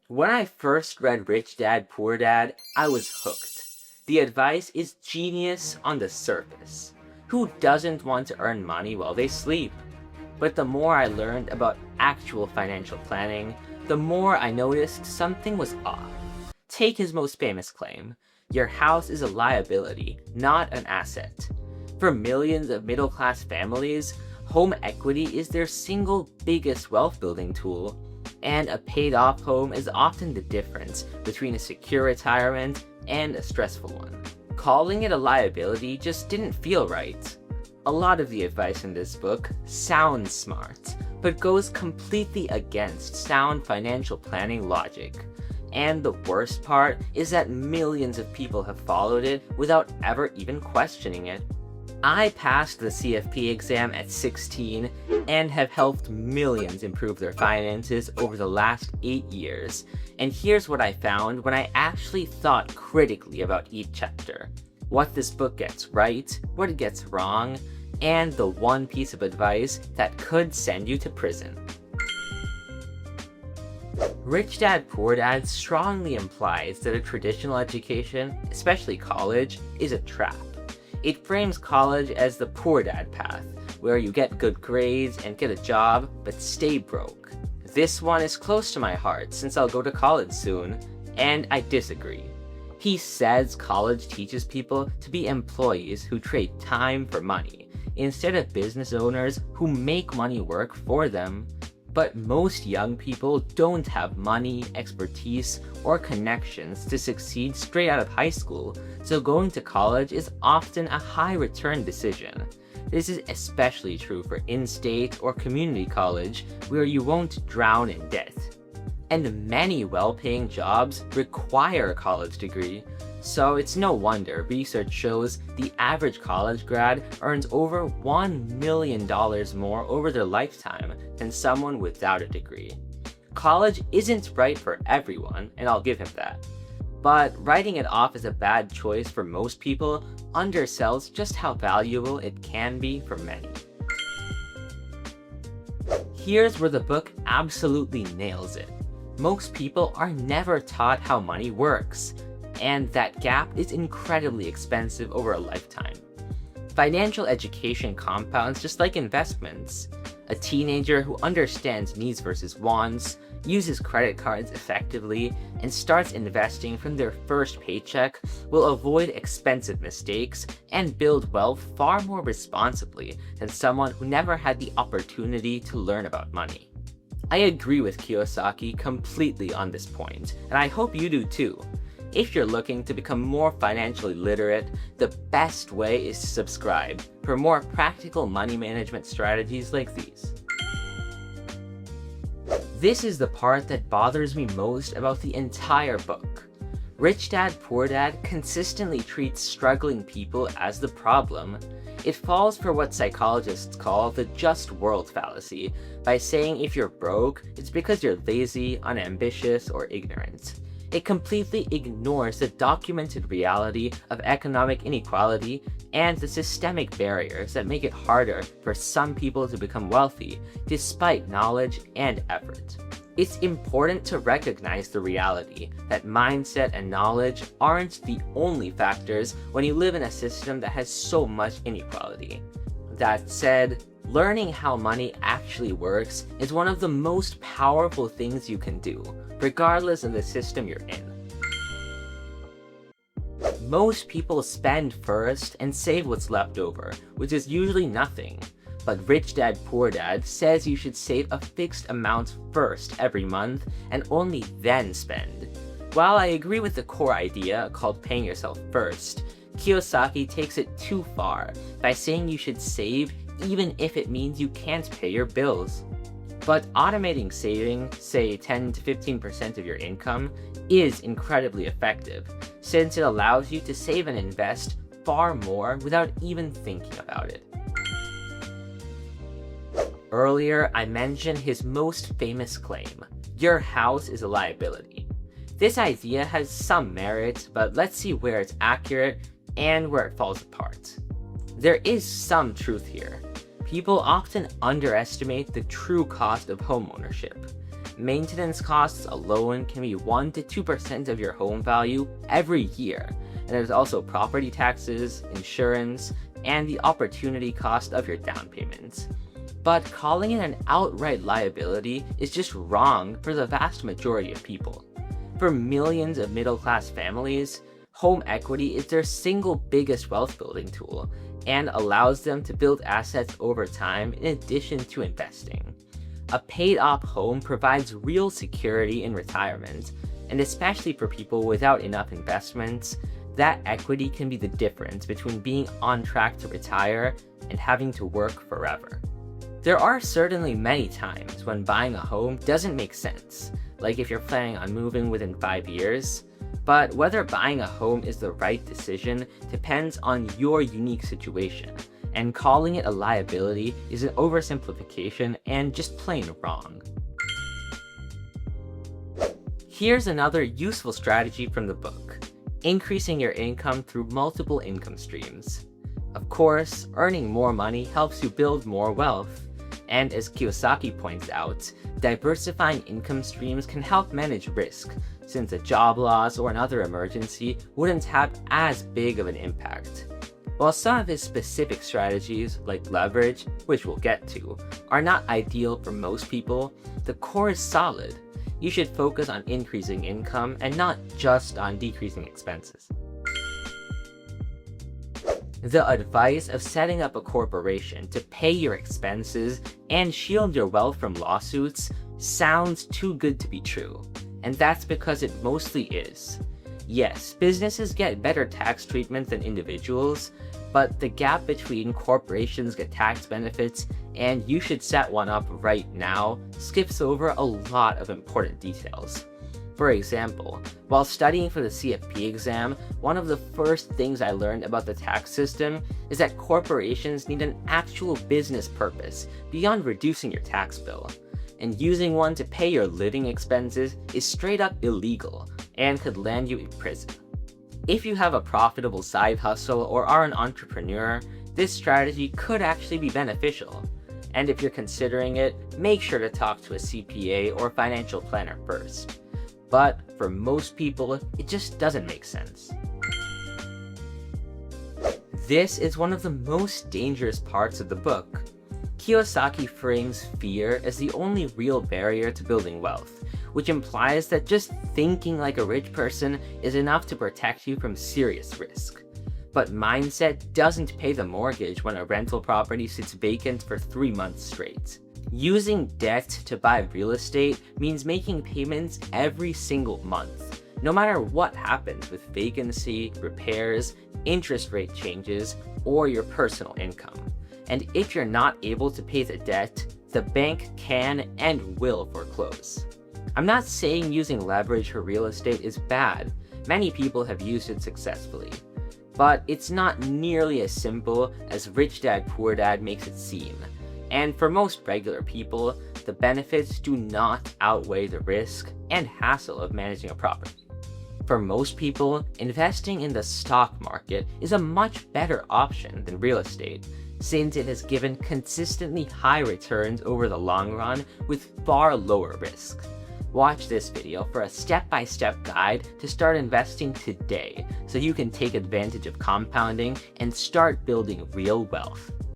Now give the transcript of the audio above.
When I first read Rich Dad Poor Dad, I was hooked. The advice is genius on the surface. Who doesn't want to earn money while they sleep? But the more I learned about actual financial planning, the more I noticed something was off. Take his most famous claim: your house is a liability, not an asset. For millions of middle-class families, home equity is their single biggest wealth-building tool, and a paid-off home is often the difference between a secure retirement and a stressful one. Calling it a liability just didn't feel right. A lot of the advice in this book sounds smart, but goes completely against sound financial planning logic. And the worst part is that millions of people have followed it without ever even questioning it. I passed the CFP exam at 16 and have helped millions improve their finances over the last 8 years. And here's what I found when I actually thought critically about each chapter: what this book gets right, what it gets wrong, and the one piece of advice that could send you to prison. Rich Dad Poor Dad strongly implies that a traditional education, especially college, is a trap. It frames college as the poor dad path, where you get good grades and get a job, but stay broke. This one is close to my heart since I'll go to college soon, and I disagree. He says college teaches people to be employees who trade time for money, instead of business owners who make money work for them. But most young people don't have money, expertise, or connections to succeed straight out of high school, so going to college is often a high-return decision. This is especially true for in-state or community college, where you won't drown in debt. And many well-paying jobs require a college degree, so it's no wonder research shows the average college grad earns over $1 million more over their lifetime than someone without a degree. College isn't right for everyone, and I'll give him that. But writing it off as a bad choice for most people undersells just how valuable it can be for many. Here's where the book absolutely nails it. Most people are never taught how money works, and that gap is incredibly expensive over a lifetime. Financial education compounds just like investments. A teenager who understands needs versus wants, uses credit cards effectively, and starts investing from their first paycheck will avoid expensive mistakes and build wealth far more responsibly than someone who never had the opportunity to learn about money. I agree with Kiyosaki completely on this point, and I hope you do too. If you're looking to become more financially literate, the best way is to subscribe for more practical money management strategies like these. This is the part that bothers me most about the entire book. Rich Dad Poor Dad consistently treats struggling people as the problem. It falls for what psychologists call the just world fallacy by saying if you're broke, it's because you're lazy, unambitious, or ignorant. It completely ignores the documented reality of economic inequality and the systemic barriers that make it harder for some people to become wealthy, despite knowledge and effort. It's important to recognize the reality that mindset and knowledge aren't the only factors when you live in a system that has so much inequality. That said, learning how money actually works is one of the most powerful things you can do, regardless of the system you're in. Most people spend first and save what's left over, which is usually nothing. But Rich Dad Poor Dad says you should save a fixed amount first every month and only then spend. While I agree with the core idea called paying yourself first, Kiyosaki takes it too far by saying you should save even if it means you can't pay your bills. But automating saving, say 10 to 15% of your income, is incredibly effective, since it allows you to save and invest far more without even thinking about it. Earlier, I mentioned his most famous claim: your house is a liability. This idea has some merit, but let's see where it's accurate and where it falls apart. There is some truth here. People often underestimate the true cost of homeownership. Maintenance costs alone can be 1 to 2% of your home value every year, and there's also property taxes, insurance, and the opportunity cost of your down payments. But calling it an outright liability is just wrong for the vast majority of people. For millions of middle-class families, home equity is their single biggest wealth building tool and allows them to build assets over time in addition to investing. A paid-off home provides real security in retirement, and especially for people without enough investments, that equity can be the difference between being on track to retire and having to work forever. There are certainly many times when buying a home doesn't make sense, like if you're planning on moving within 5 years, but whether buying a home is the right decision depends on your unique situation, and calling it a liability is an oversimplification and just plain wrong. Here's another useful strategy from the book: increasing your income through multiple income streams. Of course, earning more money helps you build more wealth, and as Kiyosaki points out, diversifying income streams can help manage risk, since a job loss or another emergency wouldn't have as big of an impact. While some of his specific strategies, like leverage, which we'll get to, are not ideal for most people, the core is solid. You should focus on increasing income and not just on decreasing expenses. The advice of setting up a corporation to pay your expenses and shield your wealth from lawsuits sounds too good to be true, and that's because it mostly is. Yes, businesses get better tax treatment than individuals, but the gap between corporations get tax benefits and you should set one up right now skips over a lot of important details. For example, while studying for the CFP exam, one of the first things I learned about the tax system is that corporations need an actual business purpose beyond reducing your tax bill, and using one to pay your living expenses is straight up illegal and could land you in prison. If you have a profitable side hustle or are an entrepreneur, this strategy could actually be beneficial. And if you're considering it, make sure to talk to a CPA or financial planner first. But for most people, it just doesn't make sense. This is one of the most dangerous parts of the book. Kiyosaki frames fear as the only real barrier to building wealth, which implies that just thinking like a rich person is enough to protect you from serious risk. But mindset doesn't pay the mortgage when a rental property sits vacant for 3 months straight. Using debt to buy real estate means making payments every single month, no matter what happens with vacancy, repairs, interest rate changes, or your personal income. And if you're not able to pay the debt, the bank can and will foreclose. I'm not saying using leverage for real estate is bad. Many people have used it successfully. But it's not nearly as simple as Rich Dad Poor Dad makes it seem. And for most regular people, the benefits do not outweigh the risk and hassle of managing a property. For most people, investing in the stock market is a much better option than real estate, since it has given consistently high returns over the long run with far lower risk. Watch this video for a step-by-step guide to start investing today so you can take advantage of compounding and start building real wealth.